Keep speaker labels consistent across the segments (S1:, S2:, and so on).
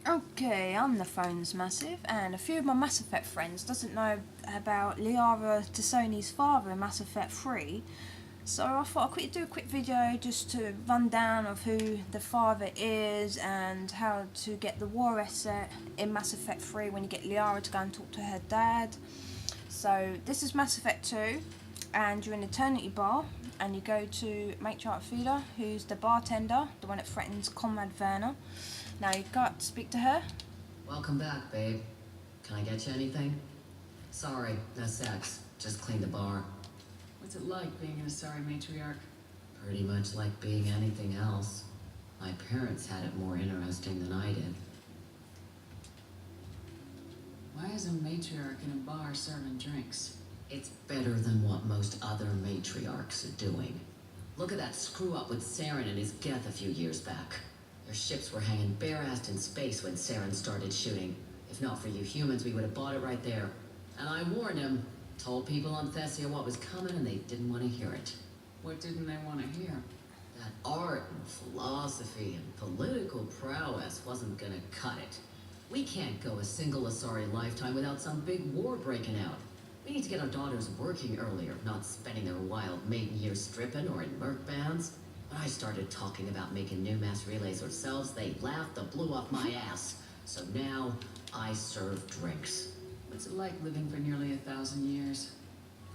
S1: Okay, I'm the Phone's Massive, and a few of my Mass Effect friends doesn't know about Liara T'Soni's father in Mass Effect 3, so I thought I'd quickly do a quick video just to run down of who the father is and how to get the war asset in Mass Effect 3 when you get Liara to go and talk to her dad. So this is Mass Effect 2, and you're in Eternity Bar, and you go to Matriarch Feeder, who's the bartender, the one that threatens Comrade Werner. Now you got to speak to her.
S2: Welcome back, babe. Can I get you anything? Sorry, no sex. Just clean the bar.
S3: What's it like being an Asari matriarch?
S2: Pretty much like being anything else. My parents had it more interesting than I did.
S3: Why is a matriarch in a bar serving drinks?
S2: It's better than what most other matriarchs are doing. Look at that screw-up with Saren and his Geth a few years back. Their ships were hanging bare-assed in space when Saren started shooting. If not for you humans, we would have bought it right there. And I warned him. Told people on Thessia what was coming, and they didn't want to hear it.
S3: What didn't they want to hear?
S2: That art and philosophy and political prowess wasn't gonna cut it. We can't go a single Asari lifetime without some big war breaking out. We need to get our daughters working earlier, not spending their wild maiden years stripping or in merc bands. When I started talking about making new mass relays ourselves, they laughed and blew off my ass. So now, I serve drinks.
S3: What's it like living for nearly 1,000 years?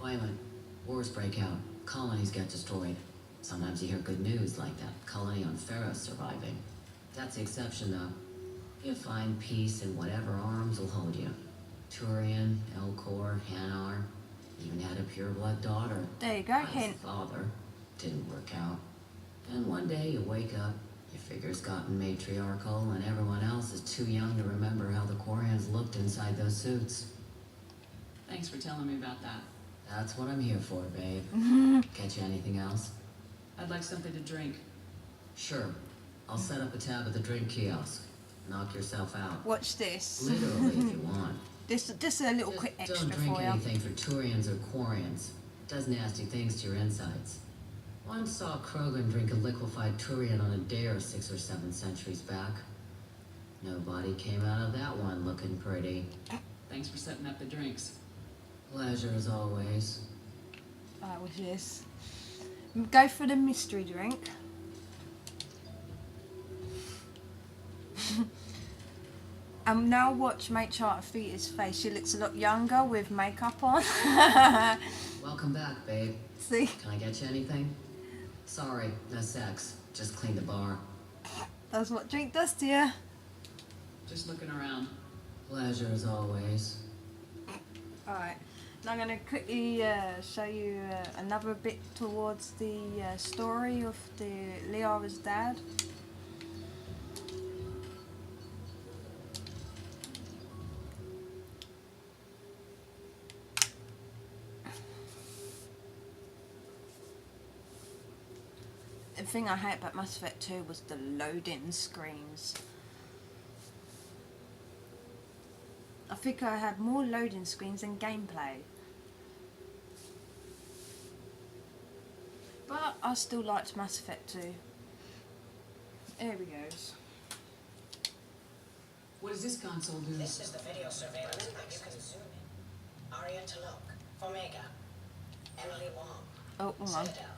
S2: Violent. Wars break out. Colonies get destroyed. Sometimes you hear good news, like that colony on Ferros surviving. That's the exception, though. You find peace in whatever arms will hold you. Turian, Elcor, Hanar, even had a pure-blood daughter.
S1: There you go,
S2: My
S1: hint.
S2: father. Didn't work out. And one day you wake up, your figure's gotten matriarchal, and everyone else is too young to remember how the Quarians looked inside those suits.
S3: Thanks for telling me about that.
S2: That's what I'm here for, babe. Get you anything else?
S3: I'd like something to drink.
S2: Sure. I'll set up a tab at the drink kiosk. Knock yourself out.
S1: Watch this.
S2: Literally, if you want.
S1: This a little
S2: Just
S1: quick extra
S2: don't drink
S1: for you.
S2: anything for Turians or Quarians. It does nasty things to your insides. Once saw Krogan drink a liquefied Turian on a dare 6 or 7 centuries back. Nobody came out of that one looking pretty.
S3: Thanks for setting up the drinks.
S2: Pleasure as always.
S1: Alright, watch this. Go for the mystery drink. And now watch Matriarch Feeta's face. She looks a lot younger with makeup on.
S2: Welcome back, babe.
S1: See?
S2: Can I get you anything? Sorry, no sex. Just clean the bar.
S1: That's what drink does to you.
S3: Just looking around.
S2: Pleasure as always.
S1: Alright, now I'm going to quickly show you another bit towards the story of Liara's dad. The thing I hate about Mass Effect 2 was the loading screens. I think I had more loading screens than gameplay. But I still liked Mass Effect 2. Here we goes.
S3: What does this console do?
S4: This is the video surveillance map. You can zoom in. Aria T'Loak, Omega, Emily Wong,
S1: Oh, hold on.
S4: Citadel.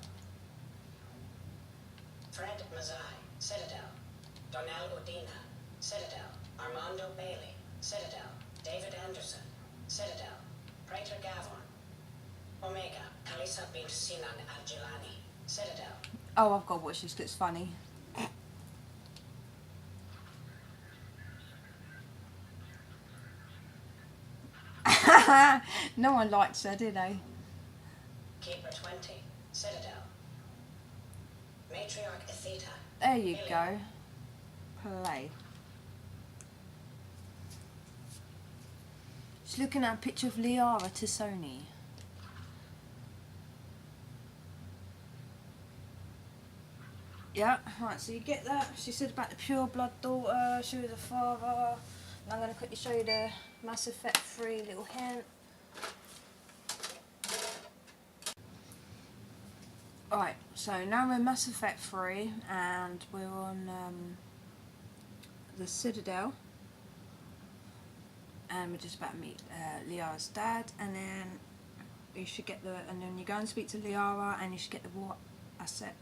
S4: Fred Mazai, Citadel. Donnell Udina, Citadel. Armando Bailey, Citadel. David Anderson, Citadel. Praetor Gavon, Omega. Kalisa bint Sinan Al-Jilani, Citadel.
S1: Oh, I've got to watch this because it's funny. No one likes her, do they?
S4: Keeper 20, Citadel. Matriarch Atheta.
S1: There you go. Play. Just looking at a picture of Liara T'Soni. Yeah, right, so you get that. She said about the pure blood daughter, she was a father. And I'm going to quickly show you the Mass Effect 3 little hint. Alright, so now we're in Mass Effect 3 and we're on the Citadel. and we're just about to meet Liara's dad, and then you should get and then you go and speak to Liara, and you should get the war asset.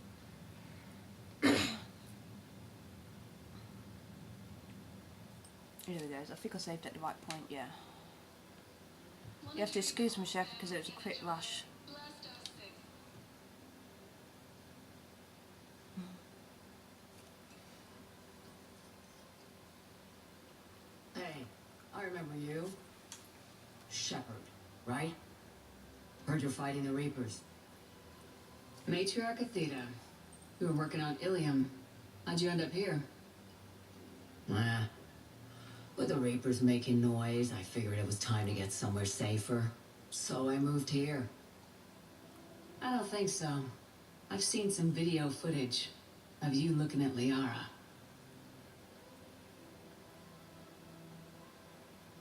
S1: Here we go. I think I saved at the right point. Yeah. You have to excuse me, chef, because it was a quick rush.
S2: Hey, I remember you. Shepherd, right? Heard you're fighting the Reapers.
S3: Matriarch Athena. We were working on Ilium. How'd you end up here?
S2: With the Reapers making noise, I figured it was time to get somewhere safer. So I moved here.
S3: I don't think so. I've seen some video footage of you looking at Liara.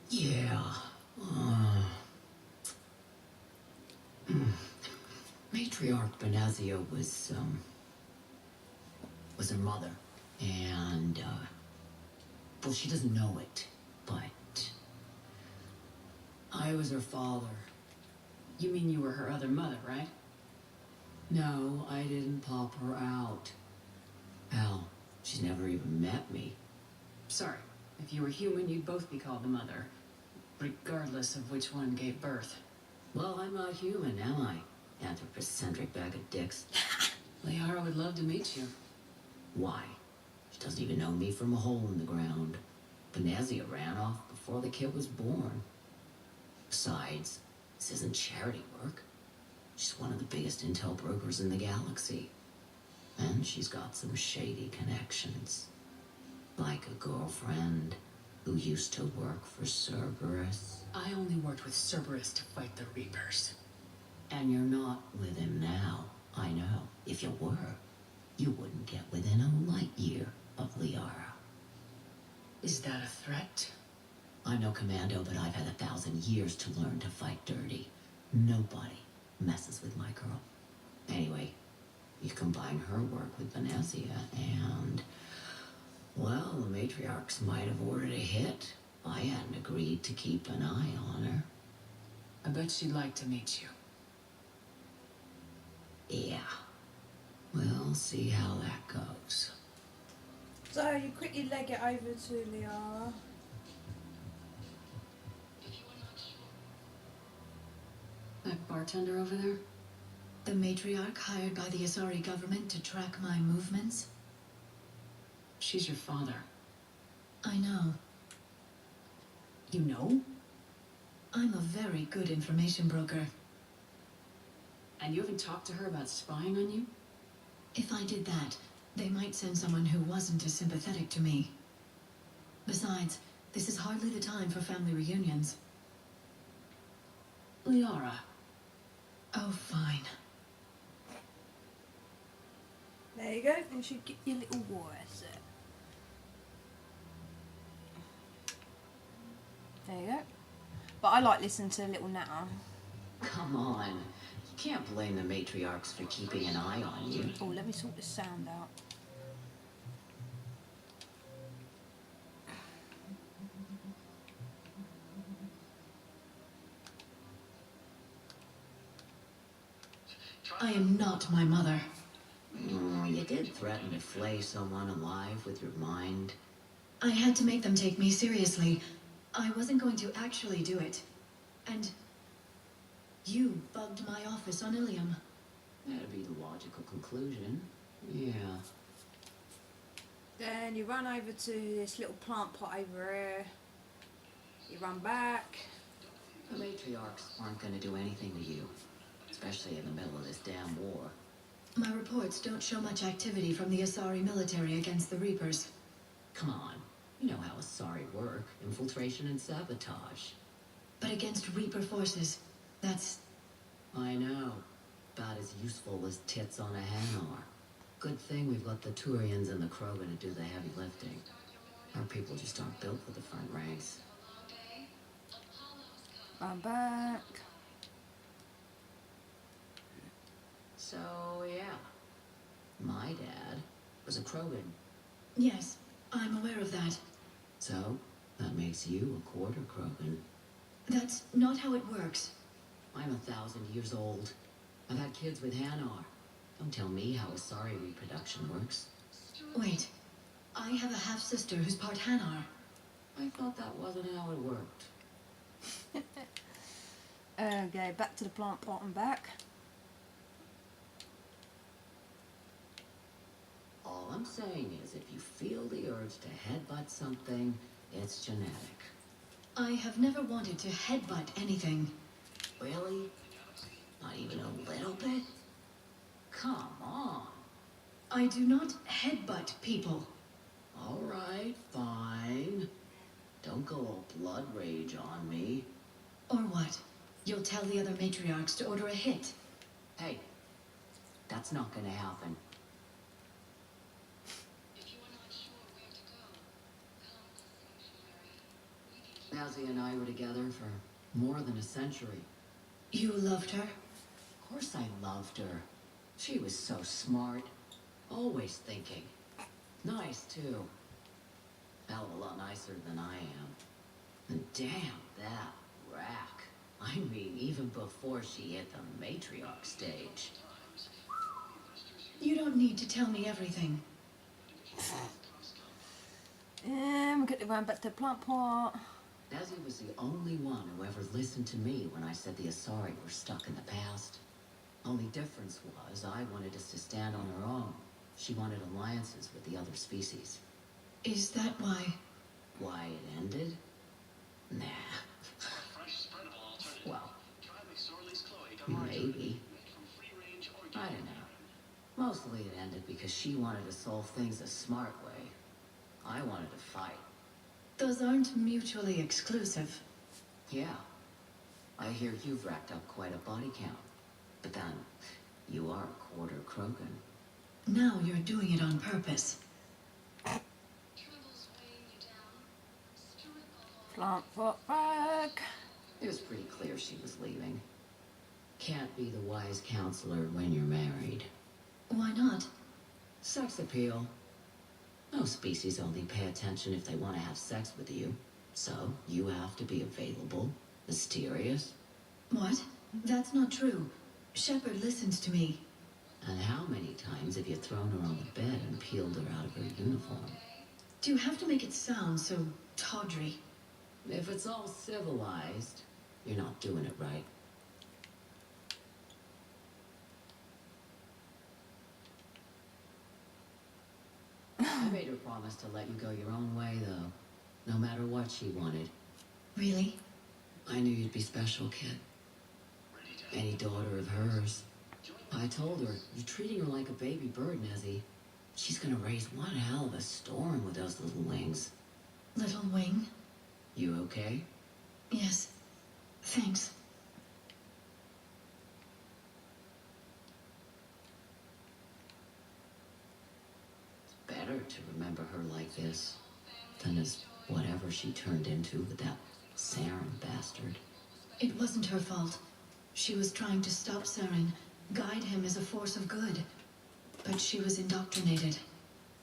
S2: Yeah. Matriarch Benazia was her mother. And, well, she doesn't know it, but I was her father.
S3: You mean you were her other mother, right?
S2: No, I didn't pop her out. Hell, she's never even met me.
S3: Sorry. If you were human, you'd both be called the mother, regardless of which one gave birth.
S2: Well, I'm not human, am I? Anthropocentric bag of dicks.
S3: Liara would love to meet you.
S2: Why? She doesn't even know me from a hole in the ground. Benazia ran off before the kid was born. Besides, this isn't charity work. She's one of the biggest intel brokers in the galaxy. And she's got some shady connections. Like a girlfriend who used to work for Cerberus.
S3: I only worked with Cerberus to fight the Reapers.
S2: And you're not with him now. I know. If you were, you wouldn't get within a light year of Liara.
S3: Is that a threat?
S2: I'm no commando, but I've had 1,000 years to learn to fight dirty. Nobody messes with my girl. Anyway, you combine her work with Benazia and... well, the matriarchs might have ordered a hit. I hadn't agreed to keep an eye on her.
S3: I bet she'd like to meet you.
S2: Yeah. We'll see how that goes.
S1: So you quickly leg it over to Liara.
S3: That bartender over there?
S5: The matriarch hired by the Asari government to track my movements?
S3: She's your father.
S5: I know.
S3: You know?
S5: I'm a very good information broker.
S3: And you haven't talked to her about spying on you?
S5: If I did that, they might send someone who wasn't as sympathetic to me. Besides, this is hardly the time for family reunions.
S3: Liara.
S5: Oh, fine.
S1: There you go. You should get your little war asset. There you go. But I like listening to Little Natter.
S2: Come on. You can't blame the matriarchs for keeping an eye on you.
S1: Oh, let me sort this sound out.
S5: I am not my mother.
S2: You did threaten to flay someone alive with your mind.
S5: I had to make them take me seriously. I wasn't going to actually do it. And you bugged my office on Ilium.
S2: That'd be the logical conclusion. Yeah.
S1: Then you run over to this little plant pot over here. You run back.
S2: The matriarchs aren't gonna do anything to you. Especially in the middle of this damn war.
S5: My reports don't show much activity from the Asari military against the Reapers.
S2: Come on. You know how Asari work. Infiltration and sabotage.
S5: But against Reaper forces, that's...
S2: I know. About as useful as tits on a hen are. Good thing we've got the Turians and the Krogan to do the heavy lifting. Our people just aren't built for the front ranks.
S1: Run back.
S2: So, yeah. My dad was a Krogan.
S5: Yes, I'm aware of that.
S2: So, That makes you a quarter Krogan.
S5: That's not how it works.
S2: I'm 1,000 years old. I've had kids with Hanar. Don't tell me how Asari reproduction works.
S5: Wait, I have a half-sister who's part Hanar.
S2: I thought that wasn't how it worked.
S1: Okay, back to the plant pot and back.
S2: All I'm saying is if you feel the urge to headbutt something, it's genetic.
S5: I have never wanted to headbutt anything.
S2: Really? Not even a little bit? Come on.
S5: I do not headbutt people.
S2: All right, fine. Don't go all blood rage on me.
S5: Or what? You'll tell the other matriarchs to order a hit.
S2: Hey, that's not gonna happen. Nazi and I were together for more than a century.
S5: You loved her?
S2: Of course I loved her. She was so smart. Always thinking. Nice, too. Hell of a lot nicer than I am. And damn, that rack. I mean, even before she hit the matriarch stage.
S5: You don't need to tell me everything.
S1: We're going to run back to the plant pot.
S2: Nazi was the only one who ever listened to me when I said the Asari were stuck in the past. Only difference was I wanted us to stand on our own. She wanted alliances with the other species.
S5: Is that why?
S2: Why it ended? Nah. Well, maybe. I don't know. Mostly it ended because she wanted to solve things a smart way. I wanted to fight.
S5: Those aren't mutually exclusive.
S2: Yeah. I hear you've racked up quite a body count. But then, you are a quarter Krogan.
S5: Now you're doing it on purpose.
S1: Plant pot back.
S2: It was pretty clear she was leaving. Can't be the wise counselor when you're married.
S5: Why not?
S2: Sex appeal. Most species only pay attention if they want to have sex with you. So, you have to be available, mysterious.
S5: What? That's not true. Shepard listens to me.
S2: And how many times have you thrown her on the bed and peeled her out of her uniform?
S5: Do you have to make it sound so tawdry?
S2: If it's all civilized, you're not doing it right. I made her promise to let you go your own way, though. No matter what she wanted.
S5: Really?
S2: I knew you'd be special, kid. Any daughter of hers. I told her, you're treating her like a baby bird, Nezzy. She's gonna raise one hell of a storm with those little wings.
S5: Little wing?
S2: You okay?
S5: Yes. Thanks.
S2: It's better to remember her like this than as whatever she turned into with that Saren bastard.
S5: It wasn't her fault. She was trying to stop Saren, guide him as a force of good. But she was indoctrinated.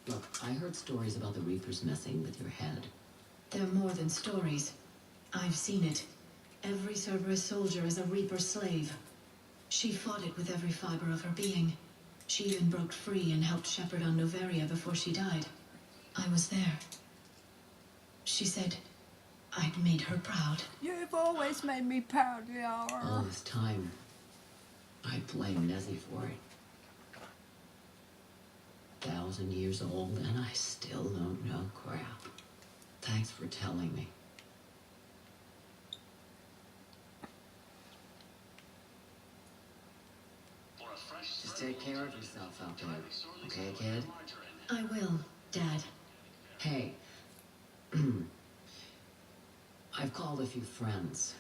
S2: Look, I heard stories about the Reapers messing with your head.
S5: They're more than stories. I've seen it. Every Cerberus soldier is a Reaper slave. She fought it with every fiber of her being. She even broke free and helped Shepard on Noveria before she died. I was there. She said I'd made her proud.
S1: You've always made me proud,
S2: All
S1: Liara.
S2: this time, I blame Nezzy for it. 1,000 years old and I still don't know crap. Thanks for telling me. Just take care of yourself out there, okay, kid?
S5: I will, Dad.
S2: Hey, I've called a few friends.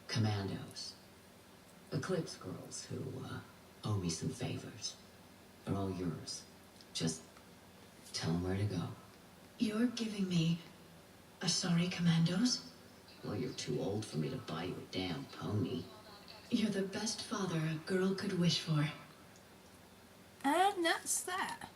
S2: Commandos. Eclipse girls who, owe me some favors. They're all yours. Just tell them where to go.
S5: You're giving me Asari commandos?
S2: Well, you're too old for me to buy you a damn pony.
S5: You're the best father a girl could wish for.
S1: And that's that.